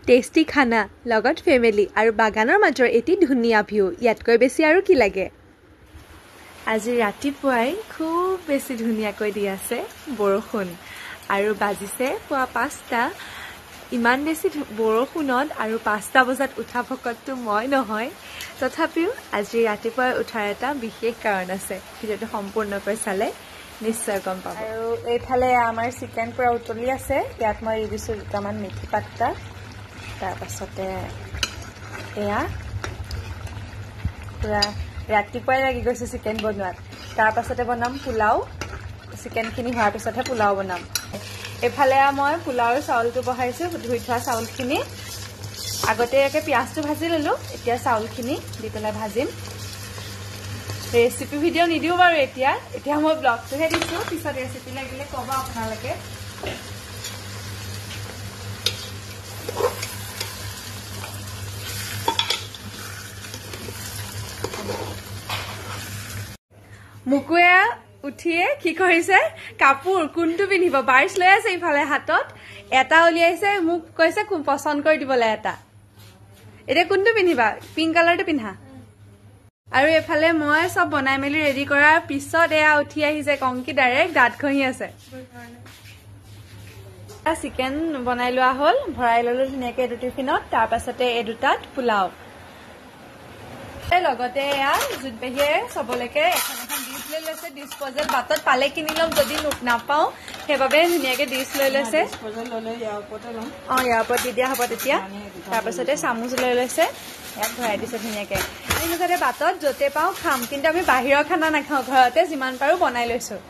tasty খানা লগত family আৰু বাগানৰ মাজৰ এটি ধুনীয়া ভিউ ইয়াতকৈ বেছি আৰু কি লাগে আজি ৰাতিপুৱাই খুব বেছি ধুনীয়াকৈ দি আছে বৰষুণ আৰু বাজিছে পুৱা 5টা ইমান বেছি বৰষুণত আৰু 5টা বজাত উঠা ভকতটো মই নহয় তথাপিও আজি ৰাতিপুৱাই উঠাৰ এটা বিশেষ কাৰণ আছে ভিডিঅ'টো সম্পূৰ্ণকৈ চালে নিশ্চয় গম পাব আৰু এইফালে আমাৰ চিকেন পুৰা উতলি আছে ইয়াত মই দিছোঁ দুটামান মেথি পাত্তা তাৰ পাছতে এয়া পুৰা ৰাতিপুৱাই লাগি গৈছে চিকেন বনোৱাত তাৰ পাছতে বনাম পোলাও চিকেনখিনি হোৱাৰ পিছতহে পোলাও বনাম এফালে মই পোলাওৰ চাউলটো বহাইছোঁ ধুই থোৱা চাউলখিনি আগতীয়াকৈ পিঁয়াজটো ভাজি ল'লোঁ এতিয়া চাউলখিনি দি পেলাই ভাজিম ৰেচিপি ভিডিঅ' নিদিওঁ বাৰু এতিয়া মই ব্লগটোহে দিছোঁ পিছত ৰেচিপি লাগিলে ক'ব আপোনালোকে মুকুৱে উঠিয়ে কি কৰিছে কাপোৰ কোনটো পিন্ধিব বাৰিছ লৈ আছে ইফালে হাতত এটা উলিয়াইছে মোক কৈছে পছন্দ কৰি দিবলৈ এটা এতিয়া কোনটো পিন্ধিবা পিংক কালাৰটো পিন্ধা আৰু এফালে মই সব বনাই মেলি ৰেডি কৰাৰ পিছত এয়া উঠি আহিছে কংকি ডাইৰেক্ট দাঁত ঘঁহি আছে চিকেন বনাই লোৱা হ'ল ভৰাই ল'লো ধুনীয়াকৈ এইটো টিফিনত তাৰ পাছতে এই দুটাত পোলাও লগতে এয়া জুনপেহীয়ে চবলৈকে এখন ডিছ লৈ লৈছে ডিছপজেল বাটত পালে কিনি ল'ম যদি নাপাওঁ সেইবাবে ধুনীয়াকৈ ডিছ লৈ লৈছে ইয়াৰ ওপৰত দি দিয়া হ'ব তেতিয়া তাৰপাছতে চামুচ লৈ লৈছে ইয়াত ভৰাই দিছে ধুনীয়াকৈ আমি মুঠতে বাটত য'তে পাওঁ খাম কিন্তু আমি বাহিৰৰ খানা নাখাওঁ ঘৰতে যিমান পাৰোঁ বনাই লৈছোঁ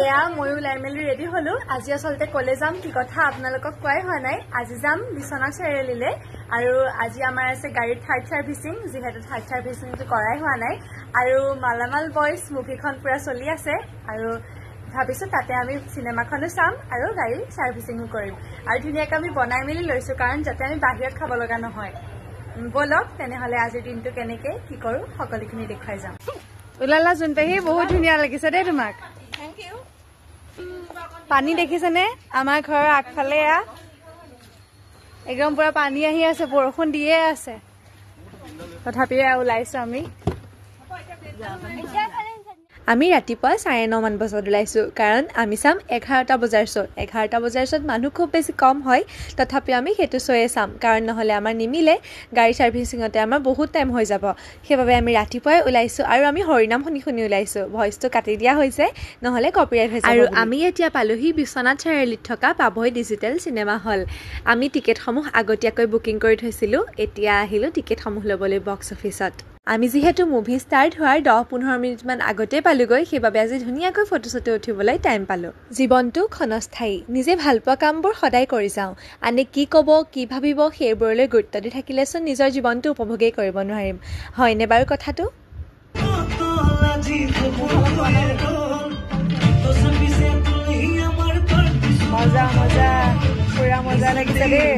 এয়া ময়ো ওলাই মেলি ৰেডি হ'লো আজি আচলতে কলে যাম কি কথা আপোনালোকক কোৱাই হোৱা নাই আজি যাম বিশ্বনাথ চাৰিআলিলৈ আৰু আজি আমাৰ আছে গাড়ীত থাৰ্ড ছাৰ্ভিচিং যিহেতু থাৰ্ড ছাৰ্ভিচিংটো কৰাই হোৱা নাই আৰু মালামাল বয়জ মুভিখন পুৰা চলি আছে আৰু ভাবিছোঁ তাতে আমি চিনেমাখনো চাম আৰু গাড়ী ছাৰ্ভিচিঙো কৰিম আৰু ধুনীয়াকৈ আমি বনাই মেলি লৈছোঁ কাৰণ যাতে আমি বাহিৰত খাব লগা নহয় ব'লক তেনেহ'লে আজিৰ দিনটো কেনেকৈ কি কৰোঁ সকলোখিনি দেখুৱাই যাম ওলালা জোনপেহী বহুত ধুনীয়া লাগিছে দেই তোমাক পানী দেখিছেনে আমাৰ ঘৰৰ আগফালে এয়া একদম পুৰা পানী আহি আছে বৰষুণ দিয়ে আছে তথাপিও ওলাইছো আমি ৰাতিপুৱা 9:30 মান বজাত ওলাইছোঁ কাৰণ আমি চাম 11টা বজাৰ শ্ব'ত 11টা বজাৰ শ্ব'ত মানুহ খুব বেছি কম হয় তথাপিও আমি সেইটো শ্ব'য়ে চাম কাৰণ নহ'লে আমাৰ নিমিলে গাড়ী ছাৰ্ভিচিঙতে আমাৰ বহুত টাইম হৈ যাব সেইবাবে আমি ৰাতিপুৱাই ওলাইছোঁ আৰু আমি হৰিনাম শুনি ওলাইছোঁ ভইচটো কাটি দিয়া হৈছে নহ'লে কপিৰাইট হৈ যাব আৰু আমি এতিয়া পালোহি বিশ্বনাথ চাৰিআলিত থকা পাভৈ ডিজিটেল চিনেমা হল আমি টিকেটসমূহ আগতীয়াকৈ বুকিং কৰি থৈছিলোঁ এতিয়া আহিলোঁ টিকেটসমূহ ল'বলৈ বক্স অফিচত আমি যিহেতু মুভি ষ্টাৰ্ট হোৱাৰ 10-15 মিনিটমান আগতে পালোগৈ সেইবাবে আজি ধুনীয়াকৈ ফটো উঠিবলৈ টাইম পালোঁ জীৱনটো ক্ষণস্থায়ী নিজে ভাল পোৱা কামবোৰ সদায় কৰি যাওঁ আনে কি ক'ব কি ভাবিব সেইবোৰলৈ গুৰুত্ব দি থাকিলেচোন নিজৰ জীৱনটো উপভোগেই কৰিব নোৱাৰিম হয়নে বাৰু কথাটো মজা মজা পুৰা মজা লাগিছে দেই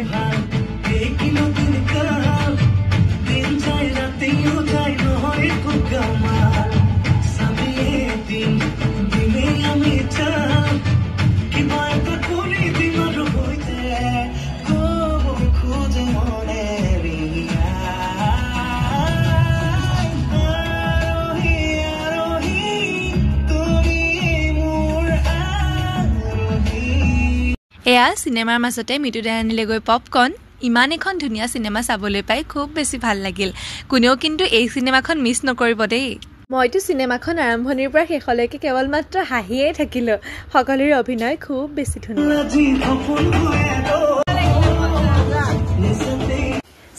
এয়া চিনেমাৰ মাজতে মৃত্যুদাই আনিলে গৈ পপকৰ্ণ ইমান এখন ধুনীয়া চিনেমা চাবলৈ পাই খুব বেছি ভাল লাগিল কোনেও কিন্তু এই চিনেমাখন মিছ নকৰিব দেই মইতো চিনেমাখন আৰম্ভণিৰ পৰা শেষলৈকে কেৱল মাত্ৰ হাঁহিয়েই থাকিলোঁ সকলোৰে অভিনয় খুব বেছি ধুনীয়া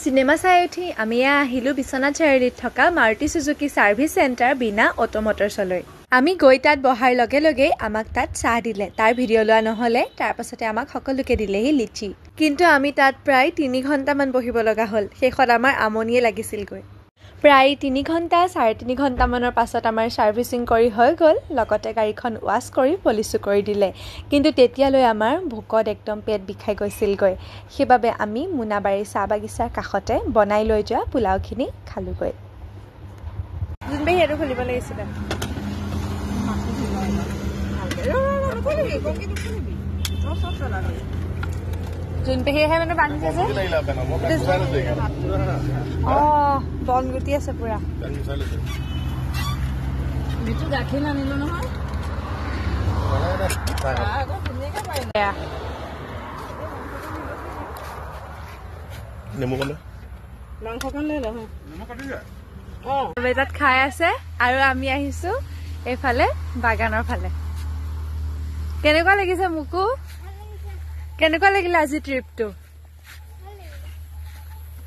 চিনেমা চাই উঠি আমি আহিলোঁ বিশ্বনাথ চাৰিআলিত থকা মাৰুতি চুজুকি ছাৰ্ভিচ চেণ্টাৰ বিনা অটো মটৰ্ছলৈ আমি গৈ তাত বহাৰ লগে লগেই আমাক তাত চাহ দিলে তাৰ ভিডিঅ' লোৱা নহ'লে তাৰ পাছতে আমাক সকলোকে দিলেহি লিচি কিন্তু আমি তাত প্ৰায় 3 ঘণ্টামান বহিব লগা হ'ল শেষত আমাৰ আমনিয়ে লাগিছিলগৈ প্ৰায় 3 ঘণ্টা 3.5 ঘণ্টামানৰ পাছত আমাৰ ছাৰ্ভিচিং কৰি হৈ গ'ল লগতে গাড়ীখন ৱাছ কৰি পলিচো কৰি দিলে কিন্তু তেতিয়ালৈ আমাৰ ভোকত একদম পেট বিষাই গৈছিলগৈ সেইবাবে আমি মুনাবাৰী চাহ বাগিচাৰ কাষতে বনাই লৈ যোৱা পোলাওখিনি খালোগৈ জোনপেহী এইটো খুলিব লাগিছিলে যোন পেহীহে মানে বান্ধিছে যে বন গুটি আছে পুৰা গাখীৰ নানিলো নহয় তাত খাই আছে আৰু আমি আহিছো এইফালে বাগানৰ ফালে কেনেকুৱা লাগিছে মোকো কেনেকুৱা লাগিলে আজি ট্ৰিপটো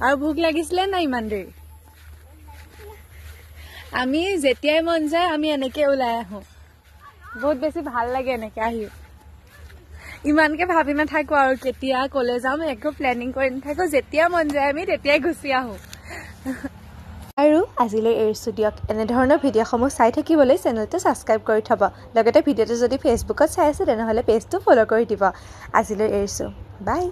আৰু ভোক লাগিছিলে না ইমান দেৰি আমি যেতিয়াই মন যায় আমি এনেকে ওলাই আহো বহুত বেছি ভাল লাগে এনেকে আহি ইমানকে ভাবি নাথাকো আৰু কেতিয়া কলে যাম একো প্লেনিং কৰি নাথাকো যেতিয়া মন যায় আমি তেতিয়াই গুচি আহো আৰু আজিলৈ এৰিছো দিয়ক এনেধৰণৰ ভিডিঅ'সমূহ চাই থাকিবলৈ চেনেলটো ছাবস্ক্ৰাইব কৰি থব লগতে ভিডিঅ'টো যদি ফেচবুকত চাই আছে তেনেহ'লে পেজটো ফ'ল' কৰি দিব আজিলৈ এৰিছো বাই